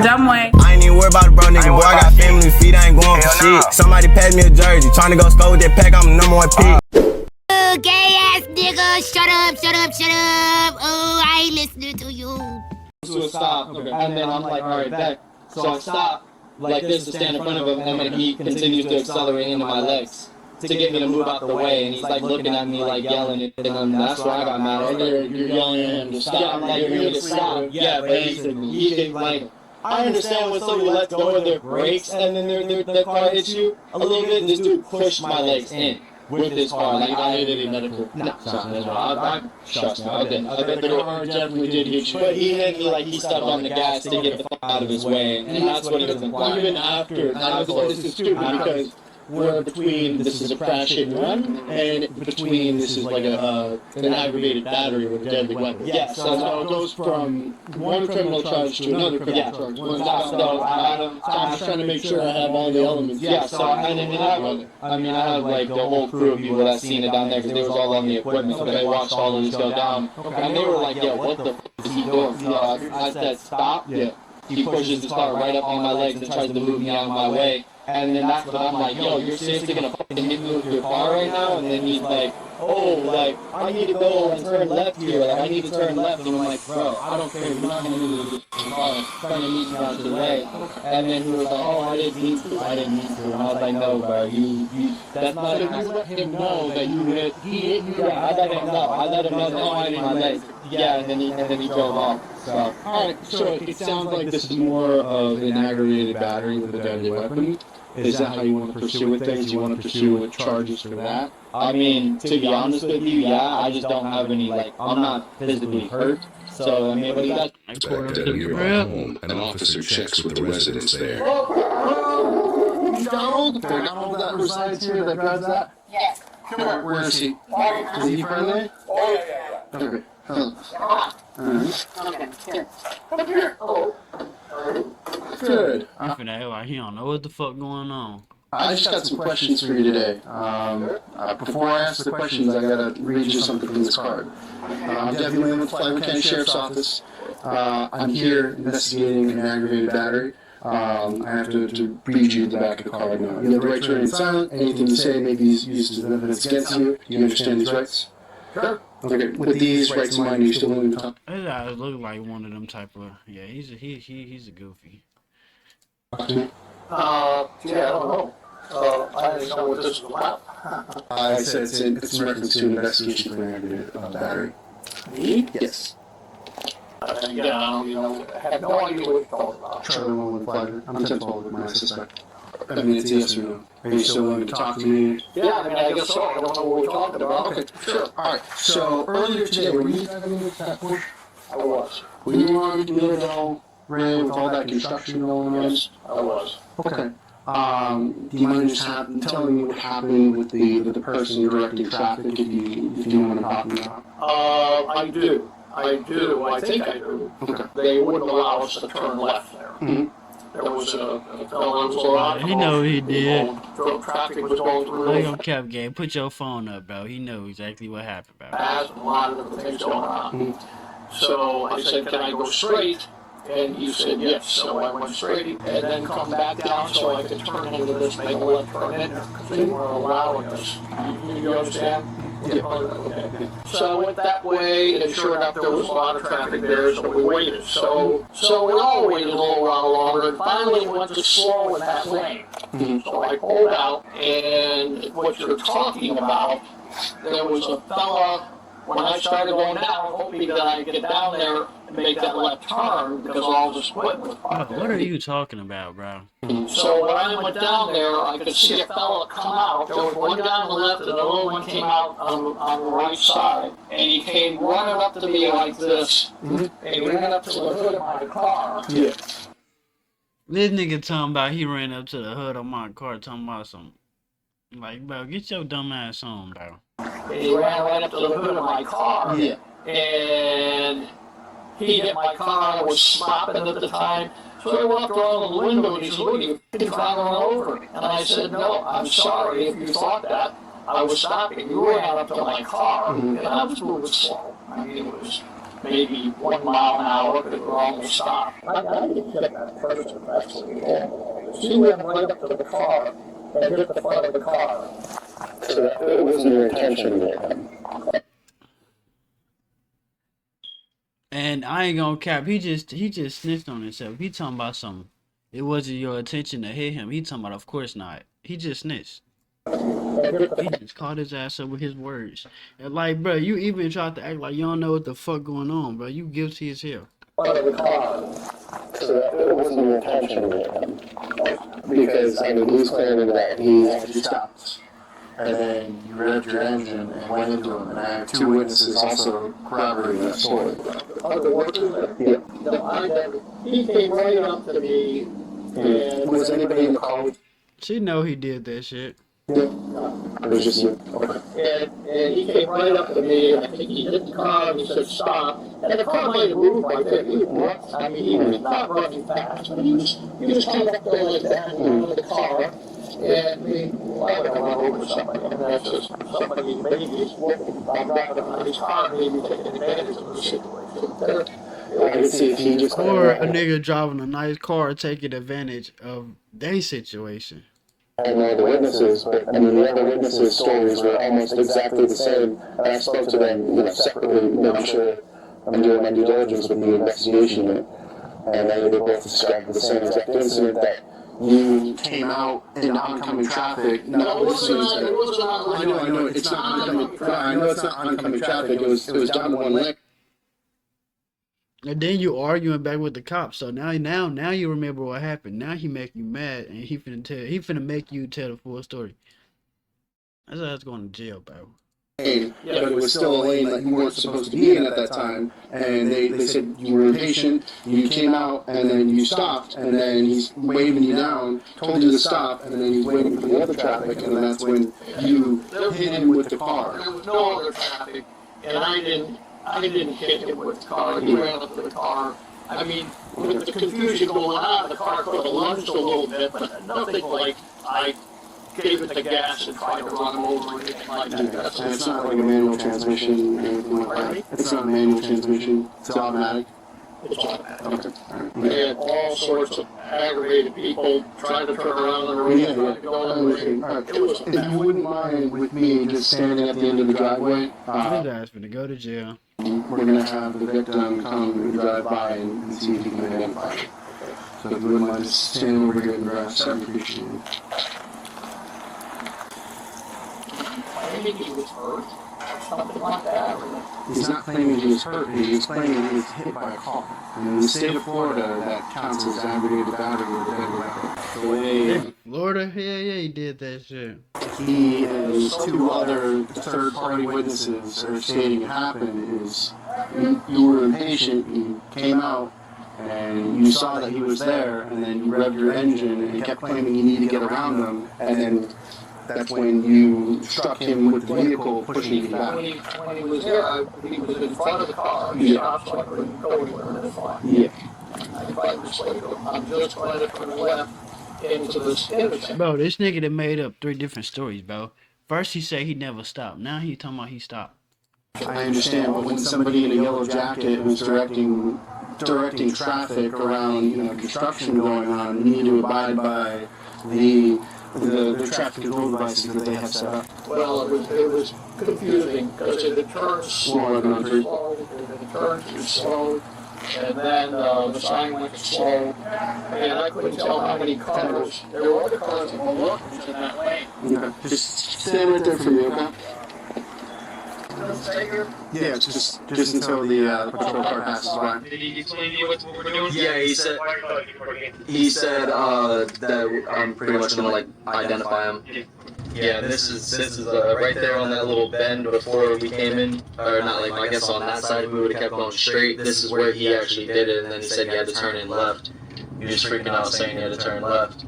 Dumb way. I ain't even worried about it, bro, nigga. Boy, I got family feet, I ain't going for shit. Somebody pass me a jersey. Tryna go score with that pack, I'm the #1 pick. Gay ass nigga, shut up, shut up, shut up. Oh, I ain't listening to you. So stop. Okay. And then I'm like, alright, back. So I stop like this to stand in front of him, and then he continues to accelerate into my legs to get me to move out the way, and he's like looking at me like yelling, and that's why I got mad. You're yelling at him to stop. Yeah, I'm like, you need to stop. Yeah, but he can like, I understand when somebody lets go of their brakes and then their car hits you a little bit, and this dude pushed my legs in with his car. Like, I hit any medical. No, trust me, I did. I bet the car definitely did hit you. But he hit me like he stepped on the gas to get the fuck out of his way, and that's what he was implying. Even after, this is stupid because we're between, this is a crash hit and run, and between, this is like an aggravated battery with a deadly weapon. Yeah, so it goes from one criminal charge to another criminal charge. So I'm just trying to make sure I have all the elements. Yeah, so I have like the whole crew of people that seen it down there, because they was all on the equipment, so they watched all of this go down. And they were like, yo, what the f*** is he doing? You know, I said, stop. Yeah. He pushes the car right up on my legs and tries to move me out of my way. And then that's when I'm like, yo, you're seriously gonna fucking hit me with your car right now? And then he's like, oh, like, I need to go and turn left here. Like, I need to turn left. And I'm like, bro, I don't care. You're not gonna move the car. Trying to meet me out the way. And then he was like, oh, I didn't mean to. And I was like, no, bro, that's not it. You let him know that he hit you. Yeah, I let him know. I let him know that I hit my legs. Yeah, and then he drove off. So, alright, so it sounds like this is more of an aggravated battery with a deadly weapon. Is that how you want to pursue with things? You want to pursue with charges for that? I mean, to be honest with you, yeah, I just don't have any, like, I'm not physically hurt. So, I mean, but you got... At a nearby home, an officer checks with the residents there. Donald? Donald that resides here that drives that? Yes. Come on, where is he? Is he friendly? Oh, yeah. Okay. Okay, here. Come here. Oh. Good. I'm finna act like he don't know what the fuck going on. I just got some questions for you today. Before I ask the questions, I gotta read you something from this card. I'm Deputy William with the Flagler County Sheriff's Office. I'm here investigating an aggravated battery. I have to read you the back of the card now. You have the right to remain silent. Anything you say may be used as evidence against you. Do you understand these rights? Sure. Okay, with these rights in mind, are you still willing to talk? His eyes look like one of them type of, yeah, he's a goofy. Yeah, I don't know. I didn't know what this was about. I said it's in reference to an investigation for an aggravated battery. Me? Yes. Yeah, I have no idea what you're talking about. Charlie 1 Flagler. I'm tenfold with my suspect. I mean, it's a yes or no. Are you still willing to talk to me? Yeah, I mean, I guess so. I don't know what we're talking about. Okay, sure. Alright, so earlier today, were you driving into that point? I was. Were you on Middle Ray with all that construction going on? Yes, I was. Okay. Do you mind just telling me what happened with the person directing traffic, if you know what I'm talking about? I do. I think I do. Okay. They wouldn't allow us to turn left there. Mm-hmm. There was a fellow who was around. He know he did. Traffic was going through. I don't cap game. Put your phone up, bro. He knows exactly what happened, bro. There's a lot of different things going on. Mm-hmm. So I said, can I go straight? And he said yes. So I went straight and then come back down so I could turn into this, make a left turn in there. Because they weren't allowing us. You understand? Yeah. Okay. So I went that way, and sure enough, there was a lot of traffic there, so we waited. So we all waited a little while longer, and finally it went to slow in that lane. Mm-hmm. So I pulled out, and what you're talking about, there was a fella, when I started going down, hoping that I could get down there and make that left turn, because all this equipment was parked there. What are you talking about, bro? So when I went down there, I could see a fella come out. There was one guy on the left, and another one came out on the right side. And he came running up to me like this. And he ran up to the hood of my car. Yeah. This nigga talking about he ran up to the hood of my car talking about something. Like, bro, get your dumb ass on, bro. And he ran right up to the hood of my car. Yeah. And he hit my car. I was stopping at the time. So I walked around the window and he said, look, you're trying to run over me. And I said, no, I'm sorry if you thought that. I was stopping. You ran up to my car. And I was moving slow. I mean, it was maybe 1 mile an hour because we're almost stopped. I didn't hit that person actually. She went right up to the car and hit the front of the car. So it wasn't your intention to hit him. And I ain't gonna cap. He just snitched on himself. He talking about something. It wasn't your intention to hit him. He talking about, of course not. He just snitched. He just caught his ass up with his words. And like, bro, you even tried to act like you don't know what the fuck going on, bro. You guilty as hell. So it wasn't your intention to hit him. Because, I mean, he's claiming that he actually stopped. And then you revved your engine and went into him. And I have 2 witnesses also corroborating that story. Yeah. He came right up to me. And was anybody in the car? She know he did that shit. It was just you. Okay. And he came right up to me, and I think he hit the car, and he said, stop. And the car might have moved like that. I mean, he was not running fast, but he was kind of up there like that, in the car. And we might have run over somebody, and that's just somebody, maybe he's looking, I'm driving on his car, maybe taking advantage of the situation. I can see if he just... Or a nigga driving a nice car taking advantage of their situation. I know the witnesses, but I mean the other witnesses' stories were almost exactly the same. And I spoke to them, separately. I'm sure I'm doing my due diligence with the investigation, and they both described the same exact incident that you came out in oncoming traffic. No, this is. I know, it's not oncoming. I know it's not oncoming traffic. It was down to 1 lane. And then you arguing back with the cops. So now you remember what happened. Now he make you mad, and he finna make you tell the full story. That's how it's going to jail, bro. Yeah, but it was still a lane that you weren't supposed to be in at that time, and they said you were impatient, you came out, and then you stopped, and then he's waving you down, told you to stop, and then he's waiting for the other traffic, and that's when you hit him with the car. There was no other traffic, and I didn't hit him with the car. He ran up to the car. I mean, with the confusion going on, the car could have lunged a little bit, but nothing like I gave it the gas and tried to run him over or anything like that. And it's not like a manual transmission or anything like that. It's not a manual transmission. It's automatic. It's automatic. Okay. All right. We had all sorts of aggravated people trying to turn around the road, trying to go on the road. It was If you wouldn't mind with me just standing at the end of the driveway, His ass finna go to jail. we're going to have the victim come and drive by and see if he can identify it. So if you wouldn't mind just standing over here in the grass, I'd appreciate it. claiming he was hurt, or something like that. He's not claiming he was hurt, he's claiming he was hit by a car. And in the state of Florida, that counts as aggravated battery with a deadly weapon. The way Florida? Yeah, he did that shit. he and 2 other third-party witnesses are stating it happened is you were impatient, you came out, and you saw that he was there, and then you revved your engine, and he kept claiming you need to get around him, and then that's when you struck him with the vehicle, pushing him back. When he was there, he was in front of the car. He stopped so I couldn't go anywhere in the car. Yeah. I tried to say, I'm just going to the left into this intersection. Bro, this nigga that made up 3 different stories, bro. First he said he never stopped. Now he talking about he stopped. I understand, but when somebody in a yellow jacket who's directing traffic around, construction going on, you need to abide by the traffic control devices that they have set up. Well, it was confusing because it turned slow, and it turned too slow, and then the sign went slow, and I couldn't tell how many cars. There were other cars that were looking in that lane. Okay. Just stand right there for me, okay? Yeah, just until the patrol car passes by. Did he explain to you what we're doing? Yeah, he said that I'm pretty much gonna like identify him. Yeah, this is right there on that little bend before we came in, or not like I guess on that side we would have kept going straight. This is where he actually did it, and then he said you had to turn in left. He was freaking out saying you had to turn left.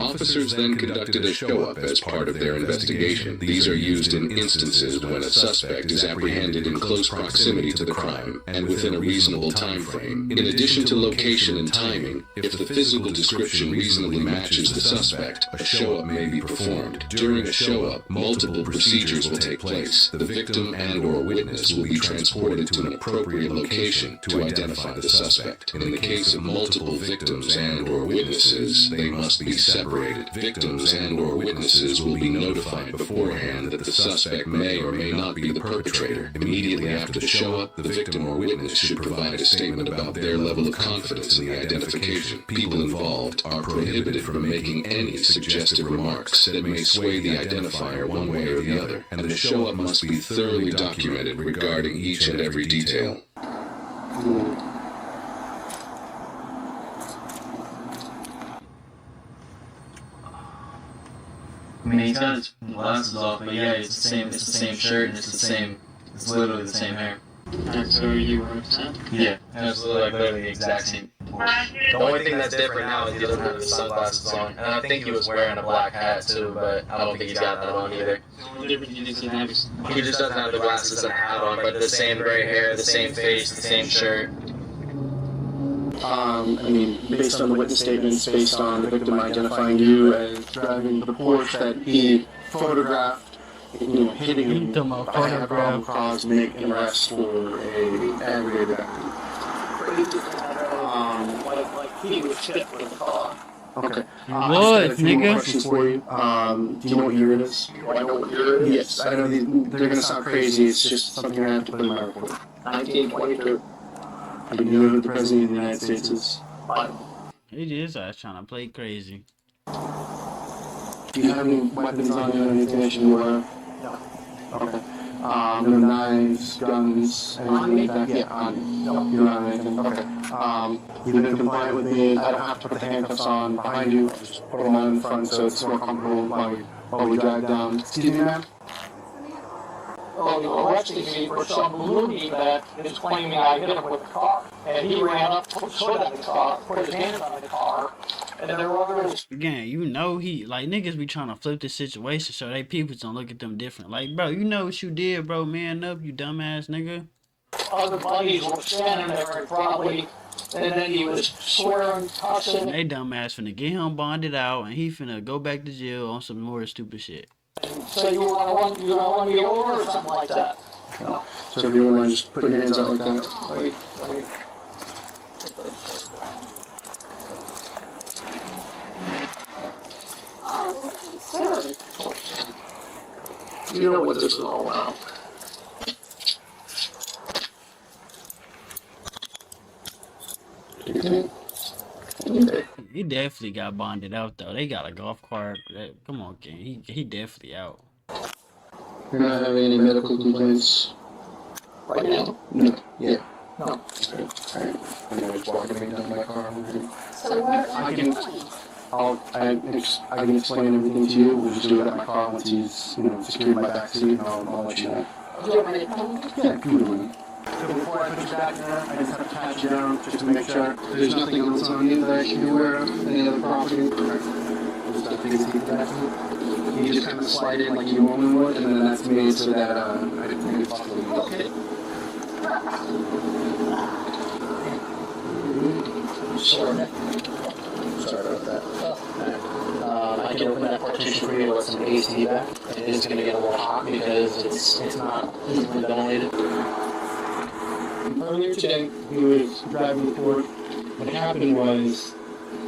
Officers then conducted a show-up as part of their investigation. These are used in instances when a suspect is apprehended in close proximity to the crime and within a reasonable time frame. In addition to location and timing, if the physical description reasonably matches the suspect, a show-up may be performed. During a show-up, multiple procedures will take place. The victim and/or witness will be transported to an appropriate location to identify the suspect. In the case of multiple victims and/or witnesses, they must be separated. Victims and/or witnesses will be notified beforehand that the suspect may or may not be the perpetrator. Immediately after the show-up, the victim or witness should provide a statement about their level of confidence in the identification. People involved are prohibited from making any suggestive remarks that may sway the identifier one way or the other, and the show-up must be thoroughly documented regarding each and every detail. I mean, he's got his glasses off, but yeah, it's the same shirt, and it's literally the same hair. That's who you represent? Yeah, absolutely, like literally the exact same. The only thing that's different now is he doesn't have his sunglasses on. And I think he was wearing a black hat too, but I don't think he's got that on either. The difference he doesn't have is He just doesn't have the glasses and a hat on, but the same gray hair, the same face, the same shirt. I mean, based on the witness statements, based on the victim identifying you as driving the Porsche that he photographed, hitting him, I have a probable cause to make an arrest for a aggravated battery. Like he was hit with a car. Okay. What, I just got a few more nigga? questions for you. Do you know what year it is? Do I know what year it is? Yes, I know they're going to sound crazy. It's just something I have to put in my report. 1922. Do you know who the President of the United States is? He is trying to play crazy. Do you have any weapons on you or any information you aware of? No. Okay. No knives, guns, anything like that? Yeah, on you. No, you don't have anything? Okay. You've been compliant with me. I don't have to put the handcuffs on behind you. I'll just put them on in front so it's more comfortable while we drive down. Excuse me, ma'am? Oh, you arrested me for some loony that is claiming I hit him with a car. And he ran up, put his foot on the car, put his hand on the car, and there were others. Again, he like niggas be trying to flip the situation so they people don't look at them different. Like, bro, you know what you did, bro. Man up, you dumbass nigga. Other buddies were standing there and probably, and then he was swearing, cussing. They dumbass finna get him bonded out and he finna go back to jail on some more stupid shit. So you want to run me over or something like that? No. So if you want to just put your hands out like that. Wait. You know what this is all about. He definitely got bonded out though. They got a golf cart. Come on, King. He definitely out. You're not having any medical complaints Right now? No. Yeah. No. Okay. Alright. I'm gonna just walking me down my car. So where I can explain everything to you. We'll just do it at my car once he's, secured my back seat, and I'll let you know. do you want me to come? Yeah, come on. So before I put you back there, I just have to pat you down just to make sure there's nothing else on you that I should be aware of, any other property. Just take a seat back. You just kind of slide in like you normally would, and then that's made so that I can possibly okay. Sorry about that. I can open that partition for you with some AC back. It is going to get a little hot because it's not easily ventilated. Earlier today, he was driving the Ford. What happened was,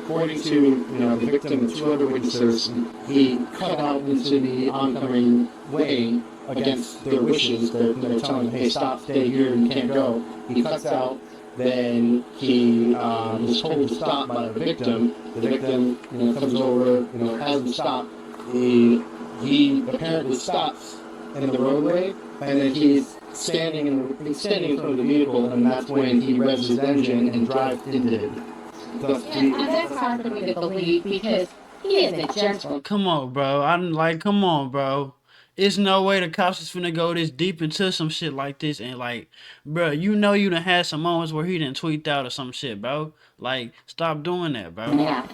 according to the victim and two other witnesses, he cut out into the oncoming way against their wishes. They're telling him, "Hey, stop, stay here, you can't go." He cuts out. Then he was told to stop by the victim. The victim, comes over, has him stop. He apparently stops in the roadway, and then he's standing in front of the vehicle, and that's when he revs his engine and drives into it. And that's hard for me to believe because he is a gentleman. Come on, bro. Come on, bro. It's no way the cops is finna go this deep into some shit like this and like, bro, you know you done had some moments where he done tweaked out or some shit, bro. Like, stop doing that, bro. Yeah.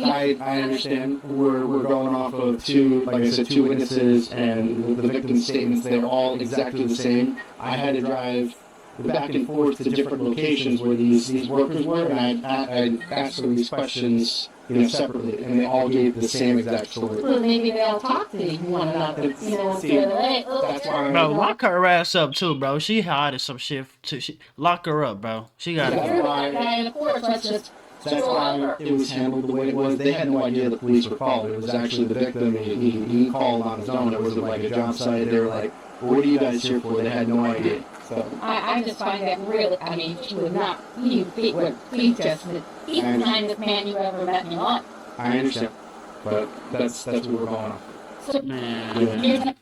I understand. We're going off of two, like I said, two witnesses and the victim's statements. They're all exactly the same. I had to drive back and forth to different locations where these workers were, and I asked them these questions, separately, and they all gave the same exact story. Well, maybe they'll talk to one another, straight away. That's why. Bro, lock her ass up too, bro. She hiding some shit too. Lock her up, bro. She got That's it. why. And of course, let's just That's why it was handled the way it was. They had no idea the police were called. It was actually the victim. He called on his own. It wasn't like a job site. They were like, well, "What are you guys here for?" They had no idea. So I just find that really, I mean, she was not, please just, he's the kindest man you ever met in your life. I understand, but that's what we're going on. So, Man,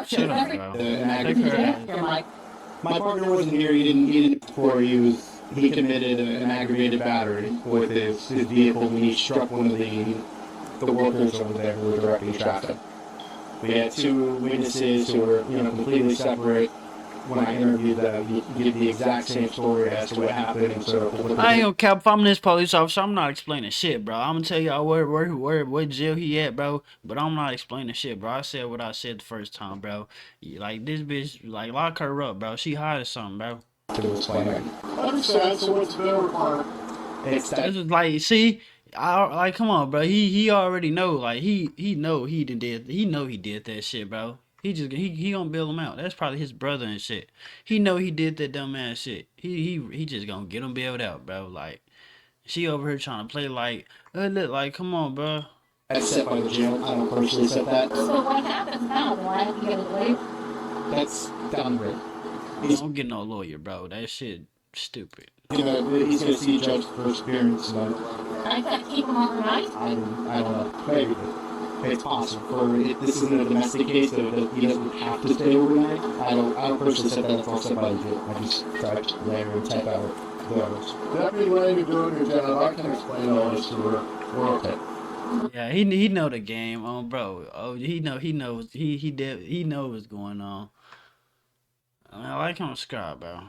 shut up, bro. Take her ass. My partner wasn't here. He didn't before. He committed an aggravated battery with his vehicle when he struck one of the workers over there who were directing traffic. We had two witnesses who were completely separate. When I interviewed them, he gave the exact same story as to what happened. And so I ain't gonna cap. If I'm this police officer, I'm not explaining shit, bro. I'm gonna tell y'all where jail he at, bro. But I'm not explaining shit, bro. I said what I said the first time, bro. Like, this bitch, like, lock her up, bro. She hiding something, bro. Understand, so what's the bill requirement? It's This is like, see, like, come on, bro. He already know, like, he know he did that shit, bro. He gonna bail him out. That's probably his brother and shit. He know he did that dumb ass shit. He just gonna get him bailed out, bro. Like, she over here trying to play like, look, like, come on, bro. That's set by the jail. I don't personally set that. so what happens now? Do I have to get a lawyer? That's down the road. Don't get no lawyer, bro. That shit stupid. He's gonna see a judge for first appearance. I got to keep him overnight? I don't know. Maybe. It's possible. This isn't a domestic case, so that he doesn't have to stay overnight. I don't personally set that. That's all set by the jail. I just type layer and type out the hours. Deputy Lane, you're doing your job. I can explain all this to her. We're okay. Yeah, he know the game, bro. Oh, he knows what's going on. I mean, I like him subscribe, bro.